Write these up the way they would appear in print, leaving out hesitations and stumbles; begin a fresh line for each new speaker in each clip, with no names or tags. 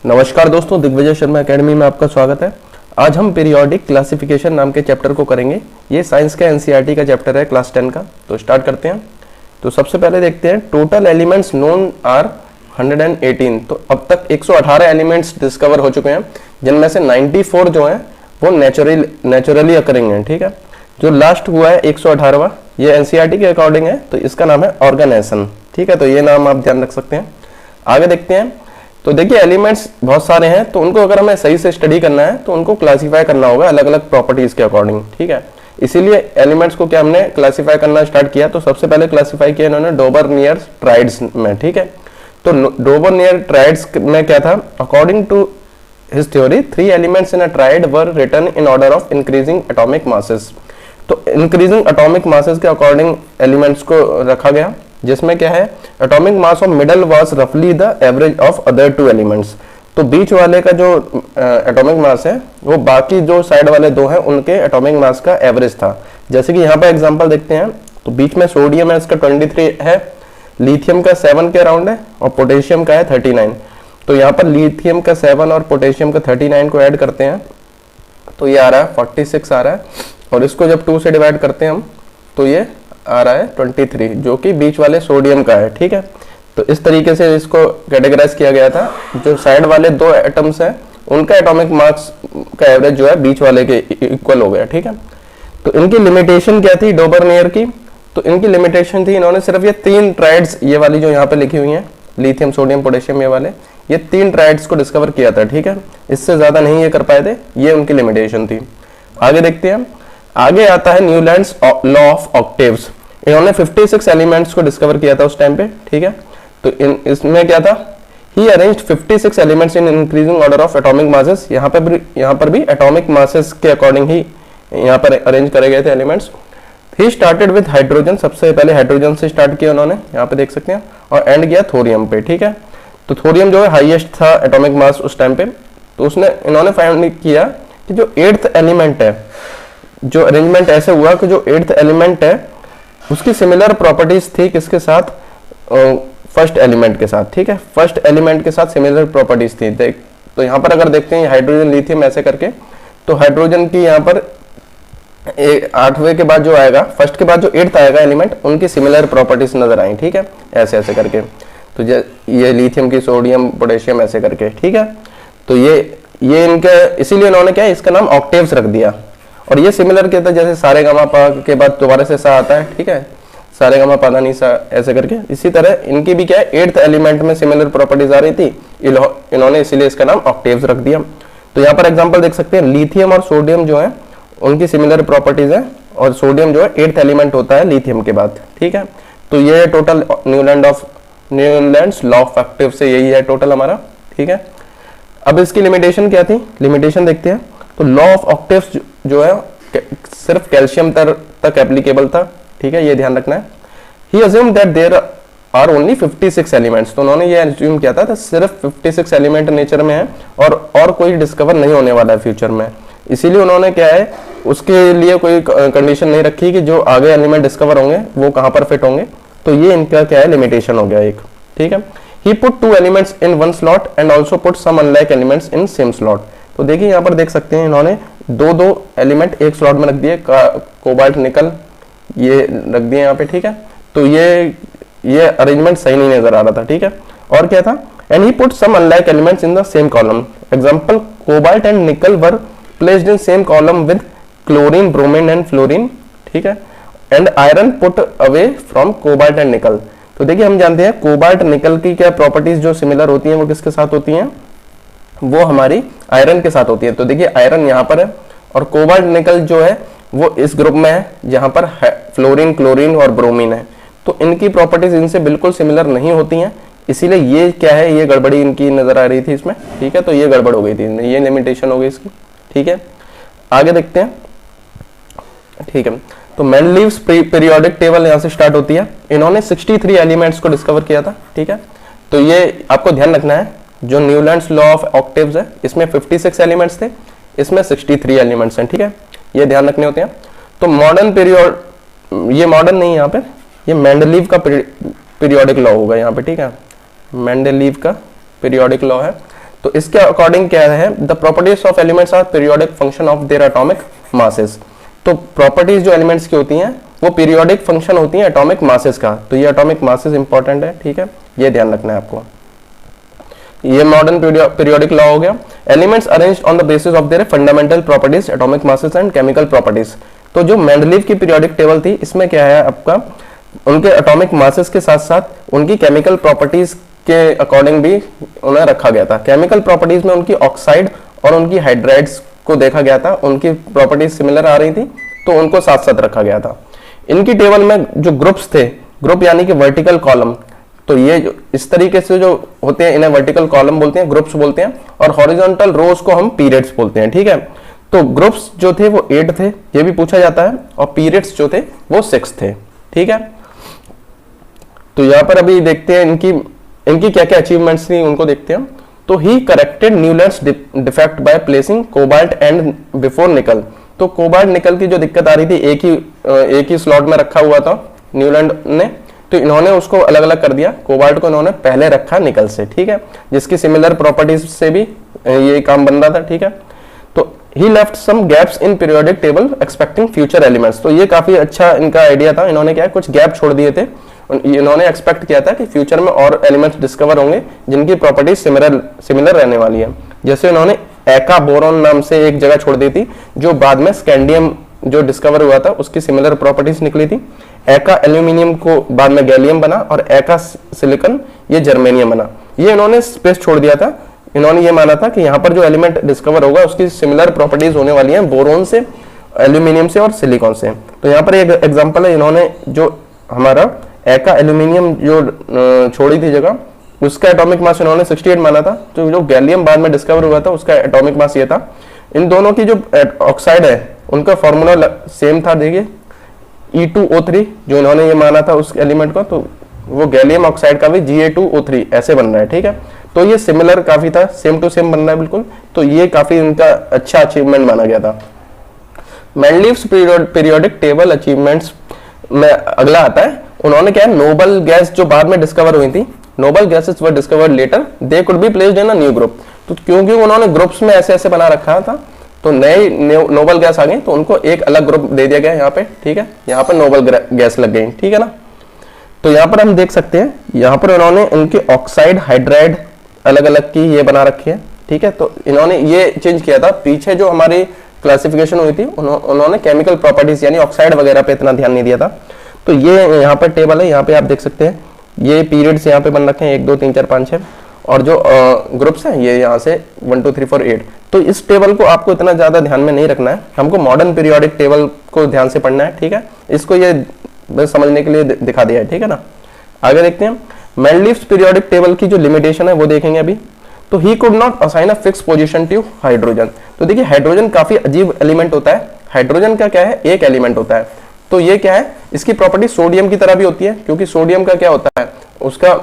नमस्कार दोस्तों, दिग्विजय शर्मा एकेडमी में आपका स्वागत है। आज हम पीरियोडिक क्लासिफिकेशन नाम के चैप्टर को करेंगे। ये साइंस का एनसीईआरटी का चैप्टर है क्लास 10 का। तो स्टार्ट करते हैं। तो सबसे पहले देखते हैं टोटल एलिमेंट्स नोन आर 118। तो अब तक 118 एलिमेंट्स डिस्कवर हो चुके हैं, जिनमें से 94 जो हैं वो नेचुरली अकरिंग हैं। ठीक है, जो लास्ट हुआ है 118वां, ये एनसीईआरटी के अकॉर्डिंग है, तो इसका नाम है ऑर्गेनाइजेशन। ठीक है, तो ये नाम आप ध्यान रख सकते हैं। आगे देखते हैं। तो देखिए एलिमेंट्स बहुत सारे हैं, तो उनको अगर हमें सही से स्टडी करना है तो उनको क्लासीफाई करना होगा अलग अलग प्रॉपर्टीज के अकॉर्डिंग। ठीक है, इसीलिए एलिमेंट्स को क्या हमने क्लासीफाई करना स्टार्ट किया। तो सबसे पहले क्लासीफाई किया इन्होंने डोबरनियर ट्राइड्स में। ठीक है, तो डोबरनियर ट्राइड्स में क्या था, according to his theory 3 elements in a triad were written in order of increasing atomic masses. तो इंक्रीजिंग एटॉमिक मासेस के अकॉर्डिंग एलिमेंट्स को रखा गया, जिसमें क्या है atomic mass of middle was रफली the average of other 2 elements. तो बीच वाले का जो एटॉमिक मास है वो बाकी जो साइड वाले 2 हैं उनके एटॉमिक मास का एवरेज था। जैसे कि यहाँ पे एग्जांपल देखते हैं। तो बीच में सोडियम है, इसका 23 है, लिथियम का 7 के अराउंड है और पोटेशियम का है 39। तो यहाँ पर लिथियम का 7 और पोटेशियम का 39 को ऐड करते हैं तो ये आ रहा है 46 आ रहा है, और इसको जब 2 से डिवाइड करते हैं हम तो ये आ रहा है 23, जो कि बीच वाले सोडियम का है। ठीक है, तो इस तरीके से इसको कैटेगराइज किया गया था। जो साइड वाले 2 एटम्स हैं उनका एटॉमिक मास का एवरेज जो है बीच वाले के इक्वल हो गया। ठीक है, तो इनकी लिमिटेशन क्या थी डोबरनियर की। तो इनकी लिमिटेशन थी, इन्होंने सिर्फ ये 3 ट्राइड्स, ये वाली जो यहाँ पे लिखी हुई है लिथियम सोडियम पोटेशियम, ये 3 ट्राइड्स को डिस्कवर किया था। ठीक है, इससे ज्यादा नहीं ये कर पाए थे, ये उनकी लिमिटेशन थी। आगे देखते हैं। आगे आता है न्यूलैंड्स लॉ ऑफ ऑक्टेव्स। इन्होंने 56 एलिमेंट्स को डिस्कवर किया था उस टाइम पे। ठीक है, तो इसमें क्या था, he arranged 56 elements in increasing order of atomic masses. यहाँ पर भी एटॉमिक मासेस के अकॉर्डिंग ही यहाँ पर अरेंज करे गए थे elements. He started with hydrogen, सबसे पहले हाइड्रोजन से स्टार्ट किया उन्होंने, यहाँ पे देख सकते हैं, और एंड किया थोरियम पे। ठीक है, तो थोरियम जो है हाईएस्ट था एटॉमिक मास उस टाइम पे। तो इन्होंने फाइंड किया कि जो 8th एलिमेंट है, जो अरेंजमेंट ऐसे हुआ कि जो 8th एलिमेंट है उसकी सिमिलर प्रॉपर्टीज थी किसके साथ, फर्स्ट एलिमेंट के साथ। ठीक है, फर्स्ट एलिमेंट के साथ सिमिलर प्रॉपर्टीज थी। तो यहाँ पर अगर देखते हैं हाइड्रोजन लिथियम ऐसे करके, तो हाइड्रोजन की यहाँ पर 8वें के बाद जो आएगा, फर्स्ट के बाद जो 8th आएगा एलिमेंट, उनकी सिमिलर प्रॉपर्टीज नजर आई। ठीक है, ऐसे ऐसे करके। तो ये लिथियम की सोडियम पोटेशियम ऐसे करके। ठीक है, तो ये इनका, इसीलिए इन्होंने क्या है इसका नाम ऑक्टेव्स रख दिया। और ये सिमिलर क्या था, जैसे सारे गामा पा के बाद दोबारा से सा आता है। ठीक है, सारे गामा पा धा नी सा ऐसे करके। इसी तरह इनकी भी क्या है 8th एलिमेंट में सिमिलर प्रॉपर्टीज आ रही थी, इन्होंने इसीलिए इसका नाम ऑक्टेव्स रख दिया। तो यहाँ पर एग्जांपल देख सकते हैं, लिथियम और सोडियम जो है उनकी सिमिलर प्रॉपर्टीज है, और सोडियम जो है 8th एलिमेंट होता है लिथियम के बाद। ठीक है, तो ये total Newlands law of Octave से यही है टोटल हमारा। ठीक है, अब इसकी लिमिटेशन क्या थी, लिमिटेशन देखते हैं। तो लॉ ऑफ ऑक्टेव्स जो है सिर्फ कैल्शियम तक एप्लीकेबल था। ठीक है, ये ध्यान रखना है। He assumed that there are only 56 elements. तो उन्होंने ये अज्यूम किया था सिर्फ 56 एलिमेंट नेचर में है और कोई डिस्कवर नहीं होने वाला है फ्यूचर में। इसीलिए उन्होंने क्या है उसके लिए कोई कंडीशन नहीं रखी कि जो आगे एलिमेंट डिस्कवर होंगे वो कहाँ पर फिट होंगे। तो ये इनका क्या है लिमिटेशन हो गया एक। ठीक है, he put 2 elements in 1 slot and also put some unlike elements in same slot. तो देखिए यहाँ पर देख सकते हैं इन्होंने 2 एलिमेंट एक स्लॉट में रख दिए, कोबाल्ट निकल ये रख दिए यहाँ पे। ठीक है, तो ये अरेंजमेंट सही नहीं नजर आ रहा था। ठीक है, और क्या था, and he put some unlike elements in the same column. Example, cobalt and nickel were placed in same column with chlorine bromine and fluorine. ठीक है, and iron put away from cobalt and nickel. तो देखिए हम जानते हैं cobalt nickel की क्या properties जो सिमिलर होती हैं वो किसके साथ होती हैं, वो हमारी आयरन के साथ होती है। तो देखिए आयरन यहाँ पर है और कोबाल्ट निकल जो है वो इस ग्रुप में है जहां पर फ्लोरीन क्लोरीन और ब्रोमीन है। तो इनकी प्रॉपर्टीज इनसे बिल्कुल सिमिलर नहीं होती हैं, इसीलिए ये क्या है ये गड़बड़ी इनकी नजर आ रही थी इसमें। ठीक है, तो ये गड़बड़ हो गई थी, ये लिमिटेशन हो गई इसकी। ठीक है, आगे देखते हैं। ठीक है, तो मेंडलीव्स पीरियोडिक टेबल यहाँ से स्टार्ट होती है। इन्होंने 63 एलिमेंट्स को डिस्कवर किया था। ठीक है, तो ये आपको ध्यान रखना है, जो न्यूलैंड्स लॉ ऑफ ऑक्टेव्स है इसमें 56 एलिमेंट्स थे, इसमें 63 एलिमेंट्स हैं। ठीक है, ये ध्यान रखने होते हैं। तो मॉडर्न पीरियड, ये मॉडर्न नहीं है यहाँ पे, ये मेंडलीव का पीरियोडिक लॉ होगा यहाँ पे। ठीक है, मेंडलीव का पीरियोडिक लॉ है। तो इसके अकॉर्डिंग क्या है, the properties of elements are periodic function of their atomic masses. तो प्रॉपर्टीज जो एलिमेंट्स की होती हैं वो पीरियोडिक फंक्शन होती हैं एटॉमिक मासेस का। तो ये एटॉमिक मासेस इंपॉर्टेंट है, ठीक है, ये ध्यान रखना है आपको। ये मॉडर्न पीरियोडिक लॉ हो गया। Elements arranged on the basis of their fundamental properties, atomic masses and chemical properties. तो जो मेंडलीव की पीरियोडिक टेबल थी, इसमें क्या है आपका, उनके एटॉमिक मासेस के साथ साथ उनकी केमिकल प्रॉपर्टीज के अकॉर्डिंग भी उन्हें रखा गया था। केमिकल प्रॉपर्टीज में उनकी ऑक्साइड और उनकी हाइड्राइड्स को देखा गया था, उनकी प्रॉपर्टीज सिमिलर आ रही थी तो उनको साथ साथ रखा गया था। इनकी टेबल में जो ग्रुप्स थे, ग्रुप यानी कि वर्टिकल कॉलम, तो ये जो इस तरीके से जो होते हैं इन्हें वर्टिकल कॉलम बोलते हैं, ग्रुप्स बोलते हैं, और हॉरिजॉन्टल रोज को हम पीरियड्स बोलते हैं, ठीक है। तो ग्रुप्स जो थे वो 8 थे, ये भी पूछा जाता है, और पीरियड्स जो थे वो 6 थे, ठीक है। तो यहाँ पर अभी देखते हैं इनकी क्या क्या अचीवमेंट्स थी, उनको देखते हैं। तो he corrected Newlands defect by placing cobalt and before nickel. तो कोबाल्ट निकल की जो दिक्कत आ रही थी, एक ही स्लॉट में रखा हुआ था न्यूलैंड ने, तो इन्होंने उसको अलग अलग कर दिया। कोबाल्ट को इन्होंने पहले रखा निकल से, ठीक है, जिसकी सिमिलर प्रॉपर्टीज से भी ये काम बन रहा था, ठीक है। तो he left some gaps in periodic table expecting future elements. तो ये काफी अच्छा इनका आइडिया था, इन्होंने क्या कुछ गैप छोड़ दिए थे, इन्होंने एक्सपेक्ट किया था कि फ्यूचर में और एलिमेंट्स डिस्कवर होंगे जिनकी प्रॉपर्टीज सिमिलर रहने वाली है। जैसे इन्होंने एका बोरॉन नाम से एक जगह छोड़ दी थी, जो बाद में स्कैंडियम जो डिस्कवर हुआ था उसकी सिमिलर प्रॉपर्टीज निकली थी। एका एल्यूमिनियम को बाद में गैलियम बना, और एका सिलिकॉन ये जर्मेनियम बना। ये इन्होंने स्पेस छोड़ दिया था, इन्होंने ये माना था कि यहाँ पर जो एलिमेंट डिस्कवर होगा उसकी सिमिलर प्रॉपर्टीज होने वाली हैं बोरोन से, एल्यूमिनियम से और सिलिकॉन से। तो यहाँ पर एक एग्जाम्पल है, इन्होंने जो हमारा एका एल्यूमिनियम जो छोड़ी थी जगह, उसका एटॉमिक मास इन्होंने 68 माना था। तो जो गैलियम बाद में डिस्कवर हुआ था उसका एटॉमिक मास ये था। इन दोनों की जो ऑक्साइड है उनका फॉर्मूला सेम था, देखिए E2O3 जो इन्होंने ये माना था उस एलिमेंट को, तो वो गैलियम ऑक्साइड का भी Ga2O3 ऐसे बन रहा है, ठीक है। तो ये सिमिलर काफी था, सेम टू सेम बन रहा है बिल्कुल। तो ये काफी इनका अच्छा अचीवमेंट माना गया था। मेंडलीव्स पीरियोडिक टेबल अचीवमेंट्स में अगला आता है, उन्होंने क्या है, नोबल गैस जो बाद में डिस्कवर हुई थी, noble gases were discovered letter, they could be placed in a new group. तो क्योंकि उन्होंने ग्रुप्स में ऐसे ऐसे बना रखा था, तो नए नोबल गैस आ गई, तो उनको एक अलग ग्रुप दे दिया गया यहाँ पे, ठीक है। यहाँ पर नोबल गैस लग गई, ठीक है ना। तो यहाँ पर हम देख सकते हैं, यहाँ पर उन्होंने इनकी ऑक्साइड हाइड्राइड अलग अलग की ये बना रखी है, ठीक है। तो इन्होंने ये चेंज किया था, पीछे जो हमारी क्लासिफिकेशन हुई थी उन्होंने केमिकल प्रॉपर्टीज यानी ऑक्साइड वगैरह पे इतना ध्यान नहीं दिया था। तो ये यहाँ पर टेबल है, यहाँ पे आप देख सकते हैं ये पीरियड्स यहाँ पे बन रखे हैं 1 2 3 4 5 6, और जो ग्रुप्स हैं ये यहाँ से 1 2 3 4 8। तो इस टेबल को आपको इतना ज्यादा ध्यान में नहीं रखना है, हमको मॉडर्न पीरियोडिक टेबल को ध्यान से पढ़ना है, ठीक है। इसको ये बस समझने के लिए दिखा दिया है, ठीक है ना। आगे देखते हैं, मेंडलीव्स पीरियोडिक टेबल की जो लिमिटेशन है वो देखेंगे अभी। तो he could not assign a fix position to hydrogen. तो देखिए हाइड्रोजन काफी अजीब एलिमेंट होता है। हाइड्रोजन का क्या है, एक एलिमेंट होता है, तो ये क्या है, इसकी प्रॉपर्टी सोडियम की तरह भी होती है, क्योंकि सोडियम का क्या होता है, उसका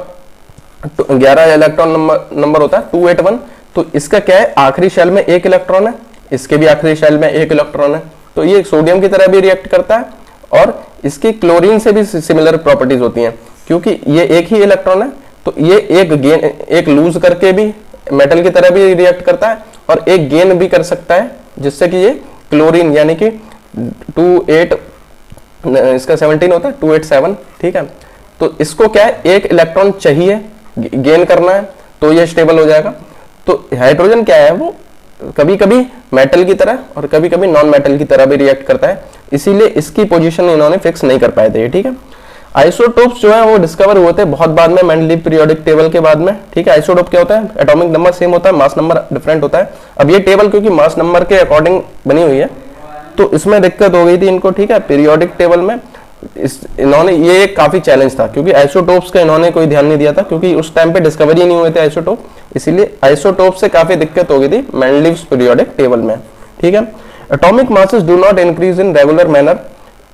11 इलेक्ट्रॉन नंबर होता है 281। तो इसका क्या है, आखिरी शेल में 1 इलेक्ट्रॉन है, इसके भी आखिरी शेल में 1 इलेक्ट्रॉन है। तो ये सोडियम की तरह भी रिएक्ट करता है, और इसकी क्लोरीन से भी सिमिलर प्रॉपर्टीज होती हैं, क्योंकि ये एक ही इलेक्ट्रॉन है। तो ये एक लूज करके भी मेटल की तरह भी रिएक्ट करता है, और एक गेन भी कर सकता है, जिससे कि ये क्लोरीन यानी कि 28 इसका 17 होता है 287, ठीक है। तो इसको क्या है, एक इलेक्ट्रॉन चाहिए गेन करना है, तो ये स्टेबल हो जाएगा। तो हाइड्रोजन क्या है, वो कभी कभी मेटल की तरह और कभी कभी नॉन मेटल की तरह भी रिएक्ट करता है, इसीलिए इसकी पोजीशन इन्होंने फिक्स नहीं कर पाए थे, ठीक है। आइसोटोप्स जो है वो डिस्कवर हुए थे बहुत बाद में, मेंडलीव पीरियोडिक टेबल के बाद में, ठीक है। आइसोटोप क्या होता है, एटॉमिक नंबर सेम होता है, मास नंबर डिफरेंट होता है। अब ये टेबल क्योंकि मास नंबर के अकॉर्डिंग बनी हुई है, तो इसमें दिक्कत हो गई थी इनको, ठीक है। पीरियोडिक टेबल में इन्होंने ये एक काफी चैलेंज था, क्योंकि आइसोटोप्स का इन्होंने कोई ध्यान नहीं दिया था, क्योंकि उस टाइम पे डिस्कवरी नहीं हुए थे आइसोटोप, इसीलिए आइसोटोप से काफी दिक्कत हो गई थी मेंडलीव्स पीरियोडिक टेबल में, ठीक है। Atomic masses do not increase in regular manner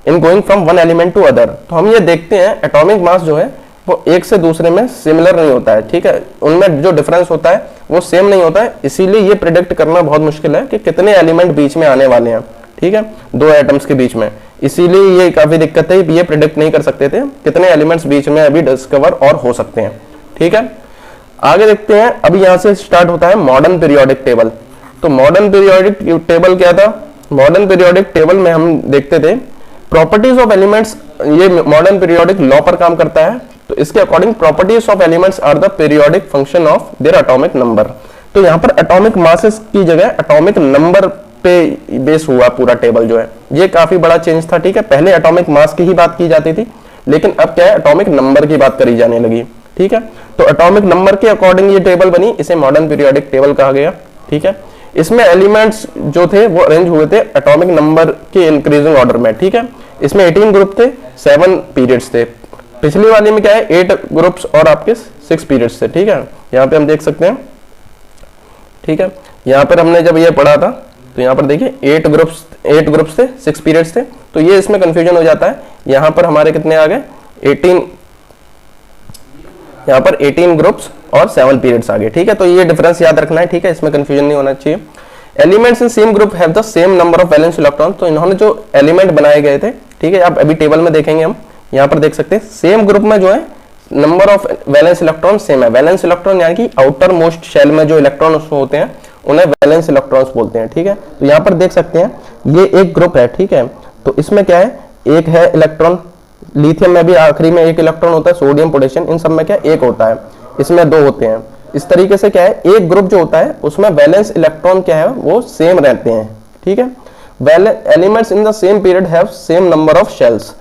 in going from one element to other. तो हम ये देखते हैं एटॉमिक मास जो है वो एक से दूसरे में सिमिलर नहीं होता है, ठीक है। उनमें जो डिफरेंस होता है वो सेम नहीं होता है, इसीलिए ये प्रिडिक्ट करना बहुत मुश्किल है कि कितने एलिमेंट बीच में आने वाले हैं, ठीक है, दो एटम्स के बीच में। इसीलिए ये काफी दिक्कत है, ये प्रिडिक्ट नहीं कर सकते थे कितने एलिमेंट्स बीच में अभी डिस्कवर और हो सकते हैं, ठीक है। आगे देखते हैं, अभी यहां से स्टार्ट होता है मॉडर्न पीरियोडिक टेबल। तो मॉडर्न पीरियोडिक टेबल क्या था? मॉडर्न पीरियोडिक टेबल में हम देखते थे प्रॉपर्टीज ऑफ एलिमेंट्स, ये मॉडर्न पीरियोडिक लॉ पर काम करता है। तो इसके according properties of elements are the periodic function of their atomic number. तो यहाँ पर एटॉमिक मासेस की जगह एटॉमिक नंबर पे बेस हुआ पूरा टेबल जो है, ये काफी बड़ा चेंज था। ठीक है, पहले एटॉमिक मास की ही बात की जाती थी, लेकिन अब क्या है, एटॉमिक नंबर की बात करी जाने लगी। ठीक है, तो एटॉमिक नंबर के अकॉर्डिंग ये टेबल बनी, इसे मॉडर्न पीरियोडिक टेबल कहा गया। ठीक है, इसमें एलिमेंट्स जो थे वो अरेंज हुए थे एटॉमिक नंबर के इंक्रीजिंग ऑर्डर में। ठीक है, इसमें 18 ग्रुप थे, 7 पीरियड्स थे। पिछली वाली में क्या है, 8 ग्रुप्स और आपके 6 पीरियड्स थे। ठीक है, यहाँ पे हम देख सकते हैं। ठीक है, यहाँ पर हमने जब ये पढ़ा था तो यहाँ पर देखिए 8 ग्रुप्स थे, 6 पीरियड्स थे। तो ये इसमें कंफ्यूजन हो जाता है। यहाँ पर हमारे कितने आ गए, 18, यहाँ पर 18 ग्रुप्स और 7 पीरियड्स आ गए। ठीक है, तो ये डिफरेंस याद रखना है। ठीक है, इसमें कंफ्यूजन नहीं होना चाहिए। Elements in same group have the same number of valence electron. तो इन्होंने जो एलिमेंट बनाए गए थे, ठीक है, आप अभी टेबल में देखेंगे, हम यहाँ पर देख सकते हैं सेम ग्रुप में जो है number of valence electron same है। वैलेंस इलेक्ट्रॉन यानी कि आउटर मोस्ट शेल में जो इलेक्ट्रॉन होते हैं उन्हें वैलेंस इलेक्ट्रॉन्स बोलते हैं। ठीक है, तो यहाँ पर देख सकते हैं ये एक ग्रुप है। ठीक है, तो इसमें क्या है, एक है इलेक्ट्रॉन, लिथियम में भी आखिरी में एक इलेक्ट्रॉन होता है, सोडियम पोटेशियम इन सब में क्या एक होता है, इसमें 2 होते हैं। इस तरीके से क्या है, एक ग्रुप जो होता है उसमें वैलेंस इलेक्ट्रॉन क्या है, वो सेम रहते हैं। ठीक है, elements in the same period have same number of shells.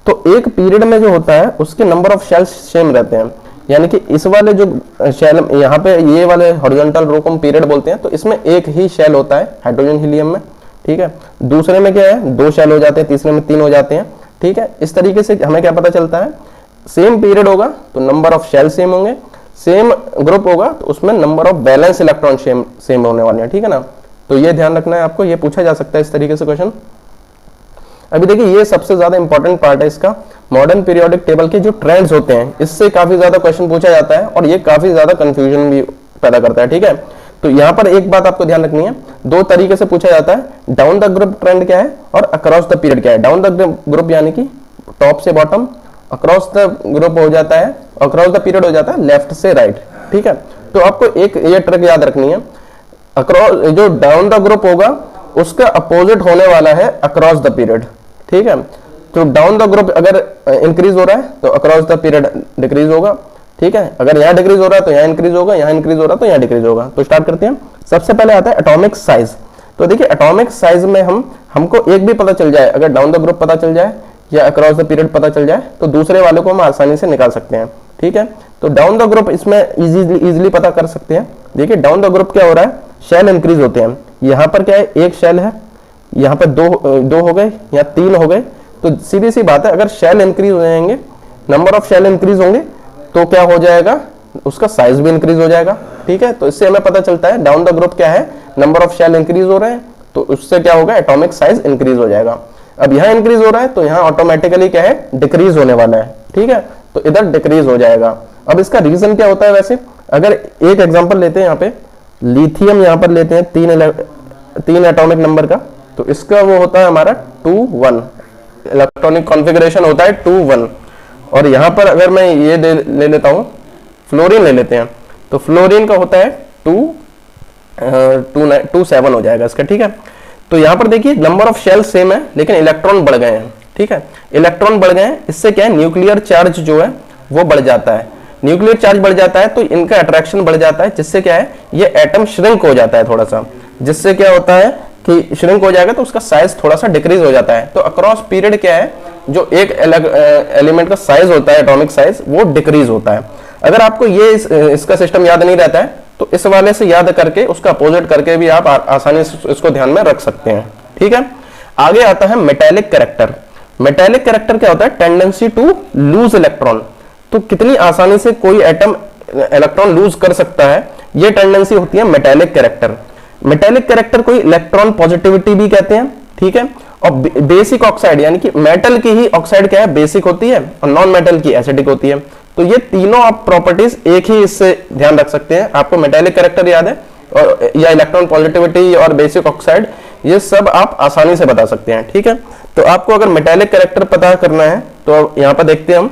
तो एक पीरियड में जो होता है उसके नंबर ऑफ शेल्स सेम रहते हैं, यानी कि इस वाले जो शेल यहाँ पे ये वाले हॉरिजॉन्टल रो को हम पीरियड बोलते हैं, तो इसमें एक ही शेल होता है हाइड्रोजन हीलियम में। ठीक है, दूसरे में क्या है, 2 शेल हो जाते हैं, तीसरे में 3 हो जाते हैं। ठीक है, इस तरीके से हमें क्या पता चलता है, सेम पीरियड होगा तो नंबर ऑफ शेल सेम होंगे, सेम ग्रुप होगा तो उसमें number of valence electron same होने वाले हैं। ठीक है ना, तो ये ध्यान रखना है आपको, ये पूछा जा सकता है इस तरीके से क्वेश्चन। अभी देखिए ये सबसे ज्यादा इंपॉर्टेंट पार्ट है इसका, मॉडर्न पीरियोडिक टेबल के जो ट्रेंड्स होते हैं इससे काफी ज्यादा क्वेश्चन पूछा जाता है और ये काफी ज्यादा कंफ्यूजन भी पैदा करता है। ठीक है, तो यहाँ पर एक बात आपको ध्यान रखनी है, 2 तरीके से पूछा जाता है, डाउन द ग्रुप ट्रेंड क्या है और अक्रॉस द पीरियड क्या है। डाउन द ग्रुप यानी कि टॉप से बॉटम, अक्रॉस द ग्रुप हो जाता है, अक्रॉस द पीरियड हो जाता है लेफ्ट से राइट। ठीक है, तो आपको एक ये ट्रिक याद रखनी है, अक्रॉस जो डाउन द ग्रुप होगा उसका अपोजिट होने वाला है अक्रॉस द पीरियड। ठीक है, तो डाउन द ग्रुप अगर इंक्रीज हो रहा है तो अक्रॉस द पीरियड डिक्रीज होगा। ठीक है, अगर यहाँ डिक्रीज हो रहा है तो यहाँ इंक्रीज होगा, यहाँ इंक्रीज हो रहा है तो यहाँ डिक्रीज होगा। तो स्टार्ट करते हैं। सबसे पहले आता है एटॉमिक साइज। तो देखिए एटॉमिक साइज में हमको एक भी पता चल जाए, अगर डाउन द ग्रुप पता चल जाए या अक्रॉस द पीरियड पता चल जाए तो दूसरे वाले को हम आसानी से निकाल सकते हैं। ठीक है, तो डाउन द ग्रुप इसमें इजीली पता कर सकते हैं। देखिए डाउन द ग्रुप क्या हो रहा है, शेल इंक्रीज होते हैं। यहाँ पर क्या है, एक शेल है, यहाँ पर दो हो गए या 3 हो गए। तो सीधी सी बात है, अगर शेल इंक्रीज हो जाएंगे, नंबर ऑफ शेल इंक्रीज होंगे तो क्या हो जाएगा, उसका साइज भी इंक्रीज हो जाएगा। ठीक है, तो इससे हमें पता चलता है डाउन द ग्रुप क्या है, नंबर ऑफ शेल इंक्रीज हो रहे हैं तो उससे क्या होगा, एटॉमिक साइज इंक्रीज हो जाएगा। अब यहाँ इंक्रीज हो रहा है तो यहाँ ऑटोमेटिकली क्या है, डिक्रीज होने वाला है। ठीक है, तो इधर डिक्रीज हो जाएगा। अब इसका रीजन क्या होता है, वैसे अगर एक एग्जांपल लेते हैं, यहाँ पे लिथियम यहाँ पर लेते हैं 3 एटॉमिक नंबर का, तो इसका वो होता है हमारा 2-1, इलेक्ट्रॉनिक कॉन्फ़िगरेशन होता है 2-1। और यहाँ पर अगर मैं ये ले लेता हूँ, फ्लोरीन ले लेते हैं, तो फ्लोरीन का होता है 2-7 हो जाएगा इसका। ठीक है, तो यहाँ पर देखिए नंबर ऑफ शेल सेम है लेकिन इलेक्ट्रॉन बढ़ गए हैं। ठीक है, इलेक्ट्रॉन बढ़ गए हैं, इससे क्या है, न्यूक्लियर चार्ज जो है वो बढ़ जाता है। न्यूक्लियर चार्ज बढ़ जाता है तो इनका अट्रैक्शन बढ़ जाता है, जिससे क्या है, ये एटम श्रिंक हो जाता है थोड़ा सा, जिससे क्या होता है कि श्रिंक हो जाएगा तो उसका साइज थोड़ा सा डिक्रीज हो जाता है। तो अक्रॉस पीरियड क्या है, जो एक एलिमेंट का साइज होता है, एटॉमिक साइज, वो डिक्रीज होता है। अगर आपको ये इसका सिस्टम याद नहीं रहता है तो इस वाले से याद करके उसका अपोजिट करके भी आप आसानी से इसको ध्यान में रख सकते हैं। ठीक है, आगे आता है मेटेलिक कैरेक्टर। मेटेलिक कैरेक्टर क्या होता है, टेंडेंसी टू लूज इलेक्ट्रॉन। तो कितनी आसानी से कोई एटम इलेक्ट्रॉन लूज कर सकता है, ये टेंडेंसी होती है मेटेलिक कैरेक्टर। मेटेलिक कैरेक्टर को इलेक्ट्रॉन पॉजिटिविटी भी कहते हैं। ठीक है, और बेसिक ऑक्साइड यानी कि मेटल की ही ऑक्साइड क्या है, बेसिक होती है, और नॉन मेटल की एसिडिक होती है। तो ये तीनों आप प्रॉपर्टीज एक ही इससे ध्यान रख सकते हैं। आपको मेटेलिक कैरेक्टर याद है और या इलेक्ट्रॉन पॉजिटिविटी और बेसिक ऑक्साइड, ये सब आप आसानी से बता सकते हैं। ठीक है, तो आपको अगर मेटेलिक कैरेक्टर पता करना है तो यहाँ पर देखते हैं हम,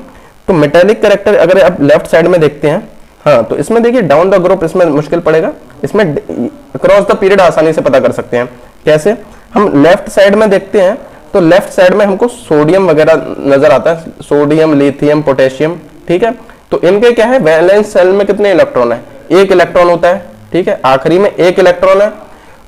तो मेटेलिक कैरेक्टर अगर आप लेफ्ट साइड में देखते हैं, हाँ, तो इसमें देखिए डाउन द ग्रुप इसमें मुश्किल पड़ेगा, इसमें अक्रॉस द पीरियड आसानी से पता कर सकते हैं। कैसे? हम लेफ्ट साइड में देखते हैं तो लेफ्ट साइड में हमको सोडियम वगैरह नजर आता है, सोडियम, लिथियम, पोटेशियम, ठीक है। तो इनके क्या है, वैलेंस शेल में कितने इलेक्ट्रॉन है, एक इलेक्ट्रॉन होता है, ठीक है, आखिरी में एक इलेक्ट्रॉन है।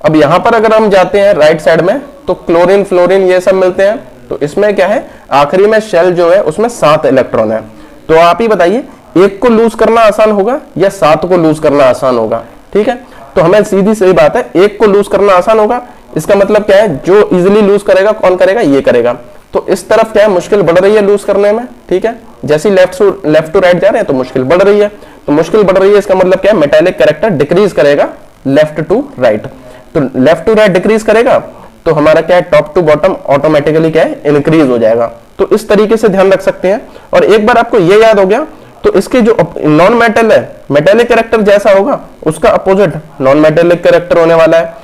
अब यहां पर अगर हम जाते हैं राइट साइड में तो क्लोरीन, फ्लोरीन ये सब मिलते हैं, तो इसमें क्या है, आखिरी में शेल जो है उसमें 7 इलेक्ट्रॉन है। तो आप ही बताइए एक को लूज करना आसान होगा या 7 को लूज करना आसान होगा, ठीक है। तो हमें सीधी सही बात है, एक को लूज करना आसान होगा, इसका मतलब क्या है, जो इजीली लूज करेगा कौन करेगा, ये करेगा। तो इस तरफ क्या है, मुश्किल बढ़ रही है लूज करने में, ठीक है। जैसे लेफ्ट टू राइट जा रहे हैं तो मुश्किल बढ़ रही है, तो मुश्किल बढ़ रही है इसका मतलब क्या है, मेटालिक कैरेक्टर डिक्रीज करेगा लेफ्ट टू राइट। तो लेफ्ट टू राइट डिक्रीज करेगा तो हमारा क्या है, टॉप टू बॉटम ऑटोमेटिकली क्या है, इंक्रीज हो जाएगा। तो इस तरीके से ध्यान रख सकते हैं। और एक बार आपको ये याद हो गया तो इसके जो नॉन मेटल है, मेटालिक कैरेक्टर जैसा होगा उसका अपोजिट नॉन मेटालिक कैरेक्टर होने वाला है।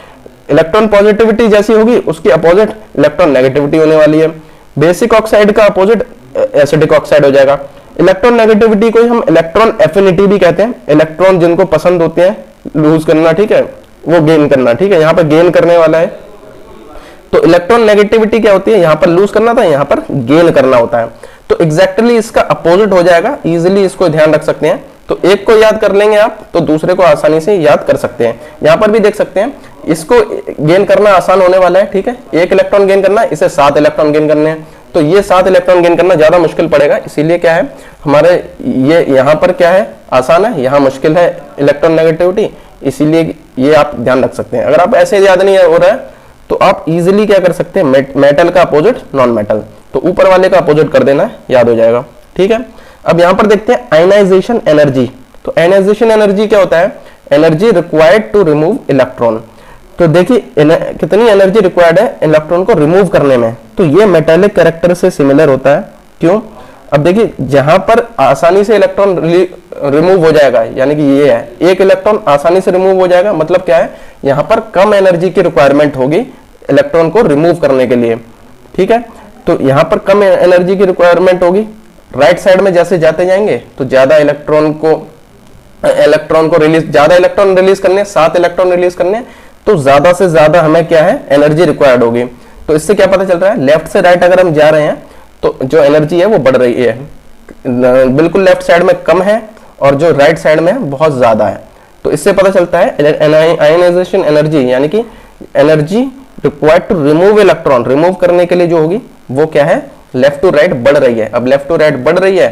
इलेक्ट्रॉन पॉजिटिविटी जैसी होगी उसकी अपोजिट इलेक्ट्रॉन नेगेटिविटी होने वाली है। बेसिक ऑक्साइड का अपोजिट एसिडिक ऑक्साइड हो जाएगा। इलेक्ट्रॉन नेगेटिविटी को हम इलेक्ट्रॉन एफिनिटी भी कहते हैं, इलेक्ट्रॉन जिनको पसंद होते हैं लूज करना, ठीक है, वो गेन करना, ठीक है, यहाँ पर गेन करने वाला है। तो इलेक्ट्रॉन नेगेटिविटी क्या होती है, यहाँ पर लूज करना था, यहाँ पर गेन करना होता है। तो एग्जैक्टली इसका अपोजिट हो जाएगा, इजीली इसको ध्यान रख सकते हैं। तो एक को याद कर लेंगे आप तो दूसरे को आसानी से याद कर सकते हैं। यहाँ पर भी देख सकते हैं, इसको गेन करना आसान होने वाला है, ठीक है, एक इलेक्ट्रॉन गेन करना है, इसे 7 इलेक्ट्रॉन गेन करने हैं। तो ये 7 इलेक्ट्रॉन गेन करना ज्यादा मुश्किल पड़ेगा, इसीलिए क्या है हमारे ये यहाँ पर क्या है आसान है, यहाँ मुश्किल है इलेक्ट्रॉन नेगेटिविटी, इसीलिए ये आप ध्यान रख सकते हैं। अगर आप ऐसे याद नहीं हो रहा है तो आप इजीली क्या कर सकते हैं, मेटल का अपोजिट नॉन मेटल, तो ऊपर वाले का अपोजिट कर देना, याद हो जाएगा, ठीक है। अब यहां पर देखते हैं आयनाइजेशन एनर्जी। तो आयनाइजेशन एनर्जी क्या होता है, energy required to remove electron. तो देखिए कितनी एनर्जी रिक्वायर्ड है इलेक्ट्रॉन को रिमूव करने में, तो ये मेटालिक कैरेक्टर से सिमिलर होता है। क्यों? अब देखिए जहां पर आसानी से इलेक्ट्रॉन रिमूव हो जाएगा, यानी कि ये है एक इलेक्ट्रॉन आसानी से रिमूव हो जाएगा, मतलब क्या है, यहां पर कम एनर्जी की रिक्वायरमेंट होगी इलेक्ट्रॉन को रिमूव करने के लिए, ठीक है। तो यहां पर कम एनर्जी की रिक्वायरमेंट होगी। राइट साइड में जैसे जाते जाएंगे तो ज्यादा इलेक्ट्रॉन को रिलीज, ज्यादा इलेक्ट्रॉन रिलीज करने, 7 इलेक्ट्रॉन रिलीज करने, तो ज्यादा से ज्यादा हमें क्या है एनर्जी रिक्वायर्ड होगी। तो इससे क्या पता चल रहा है, लेफ्ट से राइट अगर हम जा रहे हैं तो जो एनर्जी है वो बढ़ रही है, बिल्कुल लेफ्ट साइड में कम है और जो राइट साइड में बहुत ज्यादा है। तो इससे पता चलता है आयनाइजेशन एनर्जी, यानी कि energy required to remove electron, remove करने के लिए जो होगी वो क्या है, लेफ्ट टू राइट बढ़ रही है। अब लेफ्ट टू राइट बढ़ रही है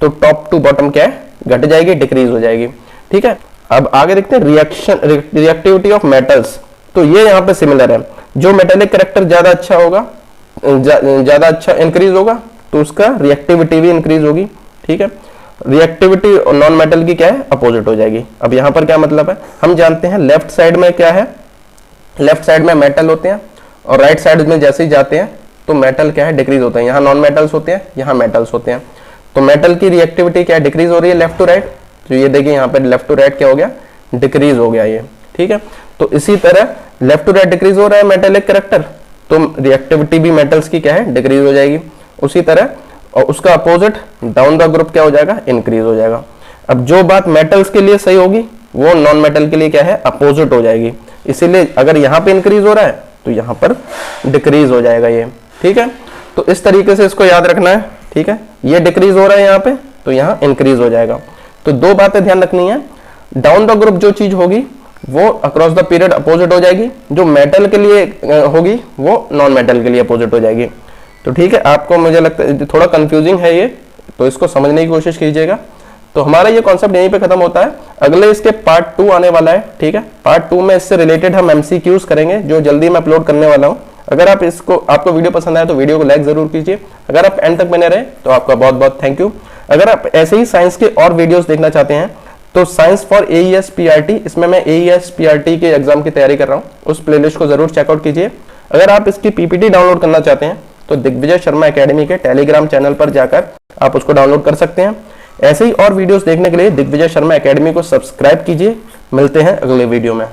तो टॉप टू बॉटम क्या है, घट जाएगी, डिक्रीज हो जाएगी, ठीक है। अब आगे देखते हैं रिएक्टिविटी ऑफ मेटल्स। तो ये यहाँ पे सिमिलर है, जो मेटेलिक कैरेक्टर ज्यादा अच्छा होगा, ज्यादा अच्छा इंक्रीज होगा तो उसका रिएक्टिविटी भी इंक्रीज होगी, ठीक है। रिएक्टिविटी और नॉन मेटल की क्या है, अपोजिट हो जाएगी। अब यहाँ पर क्या मतलब है, हम जानते हैं लेफ्ट साइड में क्या है, लेफ्ट साइड में मेटल होते हैं और राइट साइड में जैसे ही जाते हैं तो मेटल क्या है, डिक्रीज होते हैं। यहाँ नॉन मेटल्स होते हैं, यहाँ मेटल्स होते हैं। तो मेटल की रिएक्टिविटी क्या है, डिक्रीज हो रही है लेफ्ट टू राइट। तो ये देखिए यहाँ पे लेफ्ट टू राइट क्या हो गया, डिक्रीज हो गया ये, ठीक है। तो इसी तरह लेफ्ट टू राइट डिक्रीज हो रहा है मेटेलिक कैरेक्टर, तो रिएक्टिविटी भी मेटल्स की क्या है, डिक्रीज हो जाएगी। उसी तरह और उसका अपोजिट डाउन द ग्रुप क्या हो जाएगा, इंक्रीज हो जाएगा। अब जो बात मेटल्स के लिए सही होगी वो नॉन मेटल के लिए क्या है, अपोजिट हो जाएगी। इसीलिए अगर यहाँ पे इंक्रीज हो रहा है तो यहाँ पर डिक्रीज हो जाएगा ये, ठीक है। तो इस तरीके से इसको याद रखना है, ठीक है। ये डिक्रीज हो रहा है यहाँ पे तो यहाँ इंक्रीज हो जाएगा। तो दो बातें ध्यान रखनी है, डाउन द ग्रुप जो चीज होगी वो अक्रॉस द पीरियड अपोजिट हो जाएगी, जो मेटल के लिए होगी वो नॉन मेटल के लिए अपोजिट हो जाएगी। तो ठीक है, आपको मुझे लगता है थोड़ा कंफ्यूजिंग है ये, तो इसको समझने की कोशिश कीजिएगा। तो हमारा ये कॉन्सेप्ट यहीं पे खत्म होता है। अगले इसके पार्ट 2 आने वाला है, ठीक है। पार्ट 2 में इससे रिलेटेड हम MCQs करेंगे जो जल्दी मैं अपलोड करने वाला हूँ। अगर आप आपको वीडियो पसंद आए तो वीडियो को लाइक जरूर कीजिए। अगर आप एंड तक बने रहे तो आपका बहुत बहुत थैंक यू। अगर आप ऐसे ही साइंस के और वीडियोस देखना चाहते हैं तो साइंस फॉर AES PRT, इसमें मैं AES PRT के एग्जाम की तैयारी कर रहा हूँ, उस प्लेलिस्ट को जरूर चेकआउट कीजिए। अगर आप इसकी PPT डाउनलोड करना चाहते हैं तो दिग्विजय शर्मा एकेडमी के टेलीग्राम चैनल पर जाकर आप उसको डाउनलोड कर सकते हैं। ऐसे ही और वीडियोस देखने के लिए दिग्विजय शर्मा एकेडमी को सब्सक्राइब कीजिए। मिलते हैं अगले वीडियो में।